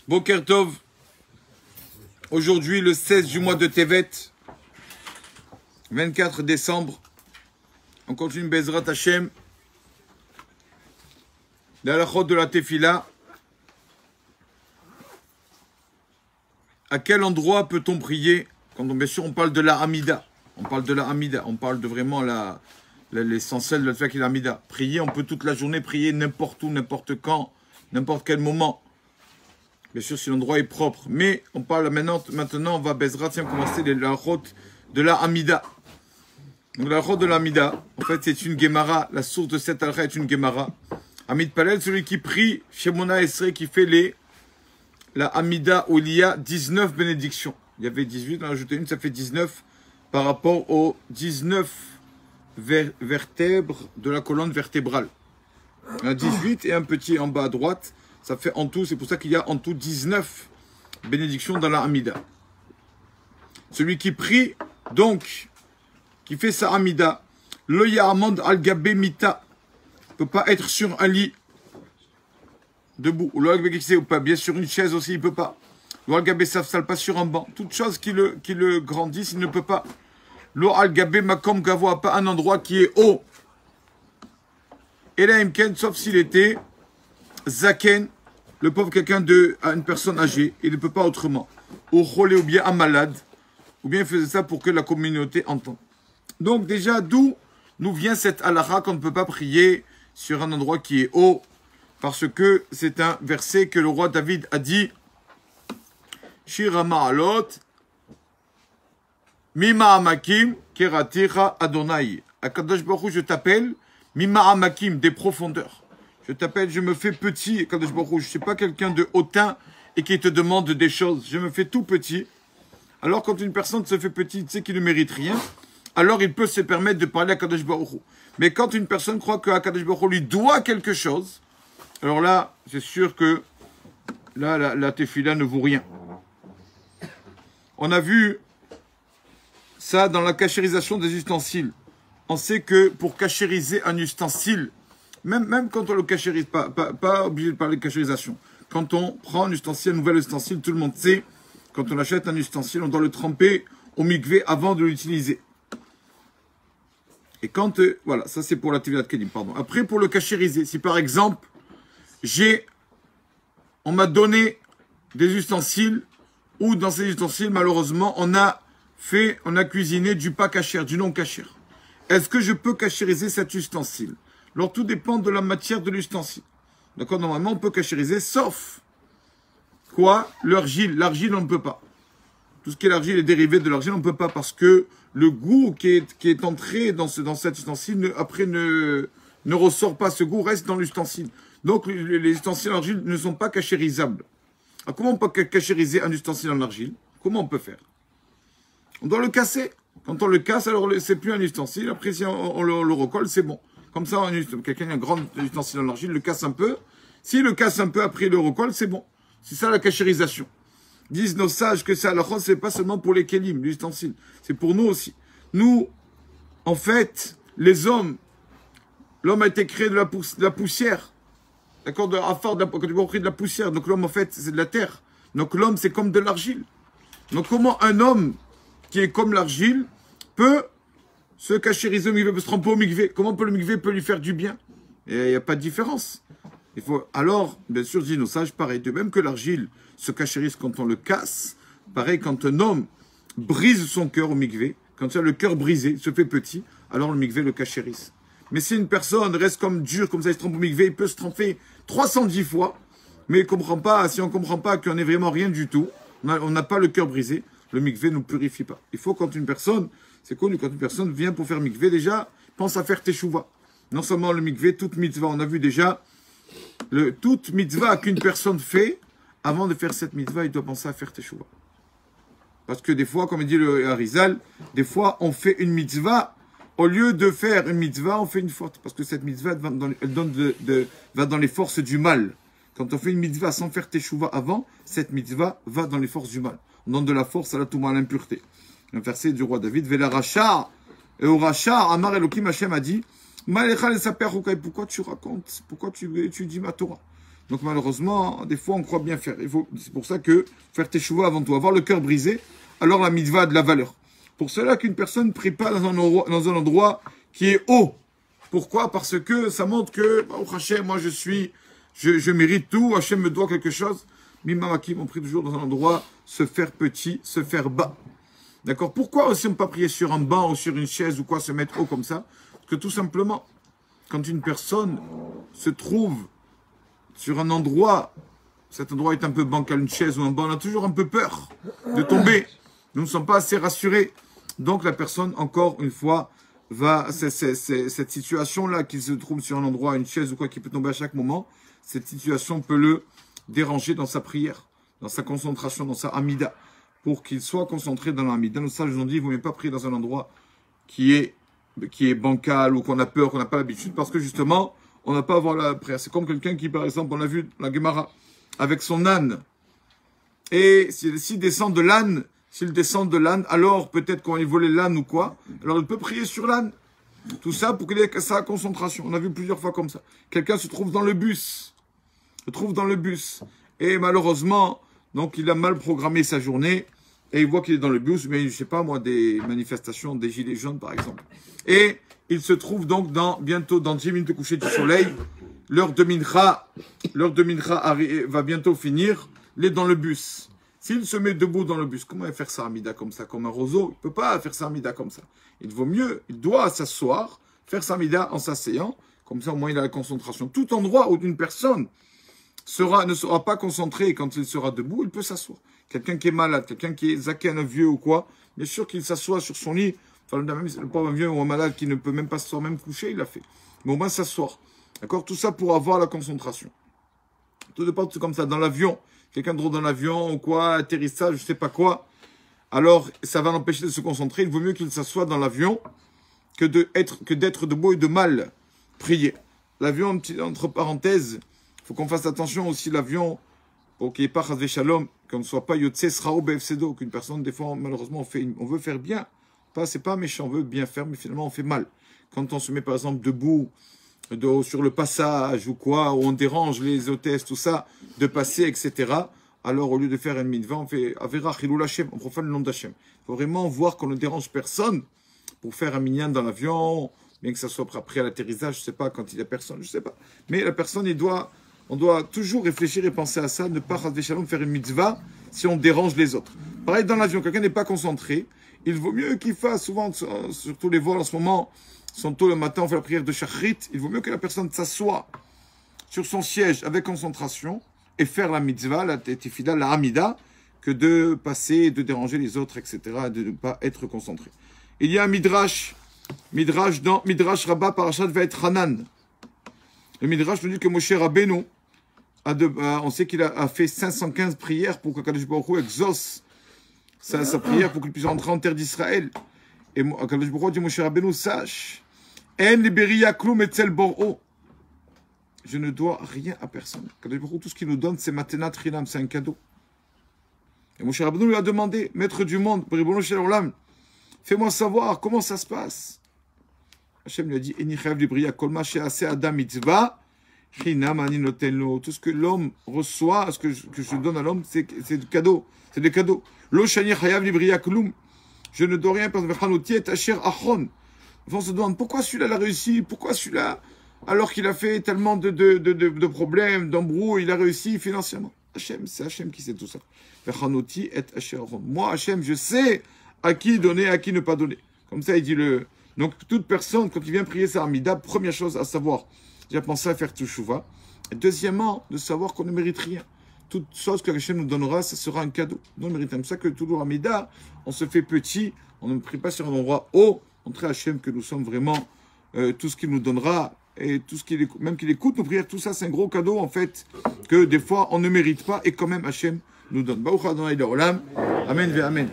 Boker Tov. Aujourd'hui, le 16 du mois de Tevet, 24 décembre. On continue Bezrat Hashem. L'halachot de la Tefila. À quel endroit peut-on prier? Quand bien sûr on parle de la Hamida. On parle de la Hamida. On parle de vraiment l'essentiel de la Tefila qui est la Hamida. Prier, on peut toute la journée prier n'importe où, n'importe quand, n'importe quel moment. Bien sûr, si l'endroit est propre. Mais on parle maintenant on va Bezrat, tiens, commencer la route de la Hamida. Donc la route de la Hamida, en fait, c'est une Gemara. La source de cette halakha est une Gemara. Hamid Palel, celui qui prie, Shemona Esrei, qui fait la Hamida où il y a 19 bénédictions. Il y avait 18, on a ajouté une, ça fait 19 par rapport aux 19 vertèbres de la colonne vertébrale. Il y en a 18 et un petit en bas à droite. Ça fait en tout, c'est pour ça qu'il y a en tout 19 bénédictions dans la Hamida. Celui qui prie, donc, qui fait sa Hamida, le Ya'amand al-Gabé Mita, ne peut pas être sur un lit, debout. Ou le al-Gabé ou pas, bien sûr une chaise aussi, il ne peut pas. Le al-Gabé Safsal, pas sur un banc. Toute chose qui le grandisse, il ne peut pas. Le al-Gabé Makom Gavo, pas un endroit qui est haut. Et là, Imken, sauf s'il était Zaken, le pauvre quelqu'un une personne âgée, il ne peut pas autrement. Ou Cholé, ou bien un malade, ou bien il faisait ça pour que la communauté entende. Donc déjà, d'où nous vient cette halakha qu'on ne peut pas prier sur un endroit qui est haut, parce que c'est un verset que le roi David a dit, Shira Ma'alot, Mima Amakim, Keratira Adonai. Akadosh Baruch Hu, je t'appelle, Mima Amakim, des profondeurs. Je t'appelle, je me fais petit, Kadosh Baruch Hu. Je ne suis pas quelqu'un de hautain et qui te demande des choses. Je me fais tout petit. Alors, quand une personne se fait petit, tu sais qu'il ne mérite rien, alors il peut se permettre de parler à Kadosh Baruch Hu. Mais quand une personne croit que Kadosh Baruch Hu lui doit quelque chose, alors là, c'est sûr que là, la tefila ne vaut rien. On a vu ça dans la cachérisation des ustensiles. On sait que pour cachériser un ustensile, même quand on le cachérise, pas obligé de parler de cachérisation. Quand on prend un ustensile, un nouvel ustensile, tout le monde sait, quand on achète un ustensile, on doit le tremper au mikvé avant de l'utiliser. Et quand, voilà, ça c'est pour la Tevilat Kelim, pardon. Après, pour le cachériser, si par exemple, on m'a donné des ustensiles, ou dans ces ustensiles, malheureusement, on a cuisiné du pas cachère, du non cachère. Est-ce que je peux cachériser cet ustensile? Alors, tout dépend de la matière de l'ustensile. D'accord? Normalement, on peut cachériser, sauf quoi? L'argile. L'argile, on ne peut pas. Tout ce qui est l'argile est dérivé de l'argile, on ne peut pas parce que le goût qui est entré dans cet ustensile, après ne ressort pas. Ce goût reste dans l'ustensile. Donc, les ustensiles en argile ne sont pas cachérisables. Alors, comment on peut cachériser un ustensile en argile? Comment on peut faire? On doit le casser. Quand on le casse, alors c'est plus un ustensile. Après, si on le recolle, c'est bon. Comme ça, quelqu'un a un grand ustensile en argile, le casse un peu. S'il le casse un peu, après il le recolle, c'est bon. C'est ça la cachérisation. Disent nos sages que c'est halakha, c'est pas seulement pour les kélim, l'ustensile. C'est pour nous aussi. Nous, en fait, les hommes, l'homme a été créé de la poussière. D'accord? De la poussière. Donc l'homme, en fait, c'est de la terre. Donc l'homme, c'est comme de l'argile. Donc comment un homme qui est comme l'argile peut se cachériser au mikvé, peut se tremper au mikvé? Comment le mikvé peut lui faire du bien? Il n'y a pas de différence. Alors, bien sûr, dit nos sages, pareil. De même que l'argile se cachérise quand on le casse, pareil, quand un homme brise son cœur au mikvé, quand il a le cœur brisé, il se fait petit, alors le mikvé le cachérise. Mais si une personne reste comme dur, comme ça, il se trempe au mikvé, il peut se tremper 310 fois, mais il comprend pas, si on ne comprend pas qu'on n'est vraiment rien du tout, on n'a pas le cœur brisé, le mikvé ne purifie pas. Il faut quand une personne, c'est connu, quand une personne vient pour faire mikvé, déjà, pense à faire teshuva. Non seulement le mikvé, toute mitzvah, on a vu déjà, toute mitzvah qu'une personne fait, avant de faire cette mitzvah, il doit penser à faire teshuva. Parce que des fois, comme dit le Harizal, des fois, on fait une mitzvah, au lieu de faire une mitzvah, on fait une faute. Parce que cette mitzvah, va dans les forces du mal. Quand on fait une mitzvah sans faire teshuva avant, cette mitzvah va dans les forces du mal. On donne de la force à la touma, à l'impureté. Un verset du roi David, Vela Racha, et au Racha, Amar Elohim Hashem a dit, pourquoi tu racontes, pourquoi tu étudies ma Torah? Donc malheureusement, des fois, on croit bien faire. C'est pour ça que faire tes chevaux avant tout, avoir le cœur brisé, alors la mitzvah a de la valeur. Pour cela qu'une personne ne prie pas dans un endroit qui est haut. Pourquoi? Parce que ça montre que, oh Hachem, moi je mérite tout, Hachem me doit quelque chose. Mimamakim, on prie toujours dans un endroit, se faire petit, se faire bas. D'accord? Pourquoi aussi on ne peut pas prier sur un banc ou sur une chaise ou quoi, se mettre haut comme ça? Parce que tout simplement, quand une personne se trouve sur un endroit, cet endroit est un peu bancal, une chaise ou un banc, on a toujours un peu peur de tomber. Nous ne sommes pas assez rassurés. Donc la personne, encore une fois, cette situation-là, qu'il se trouve sur un endroit, une chaise ou quoi, qui peut tomber à chaque moment, cette situation peut le déranger dans sa prière, dans sa concentration, dans sa amida, pour qu'il soit concentré dans l'amida. Nos sages nous ont dit, il ne vaut mieux pas prier dans un endroit qui est bancal ou qu'on a peur, qu'on n'a pas l'habitude, parce que justement, on n'a pas à voir la prière. C'est comme quelqu'un qui, par exemple, on l'a vu la Gemara, avec son âne, et s'il descend de l'âne, alors peut-être qu'on il volait l'âne ou quoi, alors il peut prier sur l'âne. Tout ça pour qu'il ait sa concentration. On a vu plusieurs fois comme ça. Quelqu'un se trouve dans le bus, et malheureusement, donc il a mal programmé sa journée, et il voit qu'il est dans le bus, mais je sais pas moi, des manifestations, des gilets jaunes par exemple. Et il se trouve donc bientôt dans 10 minutes de coucher du soleil, l'heure de mincha va bientôt finir, il est dans le bus. S'il se met debout dans le bus, comment il va faire sa amida comme ça, comme un roseau? Il ne peut pas faire sa amida comme ça. Il doit s'asseoir, faire sa amida en s'asseyant, comme ça au moins il a la concentration. Tout endroit où une personne ne sera pas concentré quand il sera debout, il peut s'asseoir. Quelqu'un qui est malade, quelqu'un qui est zaken, un vieux ou quoi, bien sûr qu'il s'assoit sur son lit. Enfin, même le pauvre vieux ou un malade qui ne peut même pas s'asseoir, même coucher, il l'a fait. Mais au moins s'asseoir. D'accord? Tout ça pour avoir la concentration. Tout dépend, c'est comme ça. Dans l'avion, quelqu'un drôle dans l'avion ou quoi, atterrissage, je sais pas quoi. Alors, ça va l'empêcher de se concentrer. Il vaut mieux qu'il s'assoie dans l'avion que d'être debout et de mal prier. L'avion, entre parenthèses, il faut qu'on fasse attention aussi l'avion pour qu'il n'y ait pas chasvé shalom, qu'on ne soit pas yotse srao befsedo, qu'une personne, des fois, malheureusement, on veut faire bien. C'est pas méchant, on veut bien faire, mais finalement, on fait mal. Quand on se met, par exemple, debout, sur le passage ou quoi, où on dérange les hôtesses, tout ça, de passer, etc. Alors, au lieu de faire un mitzvah, on fait Avera Chilul Hashem, on profane le nom d'Hachem. Il faut vraiment voir qu'on ne dérange personne pour faire un minyan dans l'avion, bien que ça soit après à l'atterrissage, je sais pas, quand il n'y a personne, je sais pas. Mais la personne, on doit toujours réfléchir et penser à ça, ne pas faire une mitzvah si on dérange les autres. Pareil, dans l'avion, quelqu'un n'est pas concentré, il vaut mieux qu'il fasse, souvent, sur tous les vols en ce moment, sont tôt le matin, on fait la prière de Shachrit, il vaut mieux que la personne s'assoie sur son siège avec concentration et faire la mitzvah, la tefila, la hamida, que de passer, de déranger les autres, etc., de ne pas être concentré. Il y a un Midrash Rabbah Parashat va être Hanan. Le Midrash nous dit que Moshe Rabbeinu, on sait qu'il a fait 515 prières pour que Kadosh Baruch Hu exauce sa prière pour qu'il puisse rentrer en terre d'Israël. Et Kadosh Baruch Hu dit Moshe Rabbeinu, sache, En liberiya klum etzel bor'o. Je ne dois rien à personne. Kadosh Baruch Hu, tout ce qu'il nous donne, c'est matenat chinam, c'est un cadeau. Et Moshe Rabbeinu lui a demandé, maître du monde, Ribono shel olam, fais-moi savoir comment ça se passe. Hachem lui a dit, Eni chayav liberiya kol ma she'aseh adam mitzvah, chinam ani noten lo. Tout ce que l'homme reçoit, ce que je donne à l'homme, c'est du cadeau. C'est des cadeaux. Lo shani chayav liberiya klum. Je ne dois rien parce que on se demande pourquoi celui-là l'a réussi, pourquoi celui-là, alors qu'il a fait tellement de problèmes, d'embrouilles, il a réussi financièrement. Hachem, c'est Hachem qui sait tout ça. Moi, Hachem, je sais à qui donner, à qui ne pas donner. Comme ça, il dit le. Donc, toute personne, quand il vient prier sa Amida, première chose à savoir, j'ai pensé à faire Teshuvah. Et deuxièmement, de savoir qu'on ne mérite rien. Toute chose que Hachem nous donnera, ça sera un cadeau. Non mérite. C'est pour ça que toujours Amida, on se fait petit, on ne prie pas sur un endroit haut. Montrer à Hachem que nous sommes vraiment tout ce qu'il nous donnera et tout ce même qu'il écoute nos prières, tout ça c'est un gros cadeau en fait que des fois on ne mérite pas et quand même Hachem nous donne. Amen ve amen.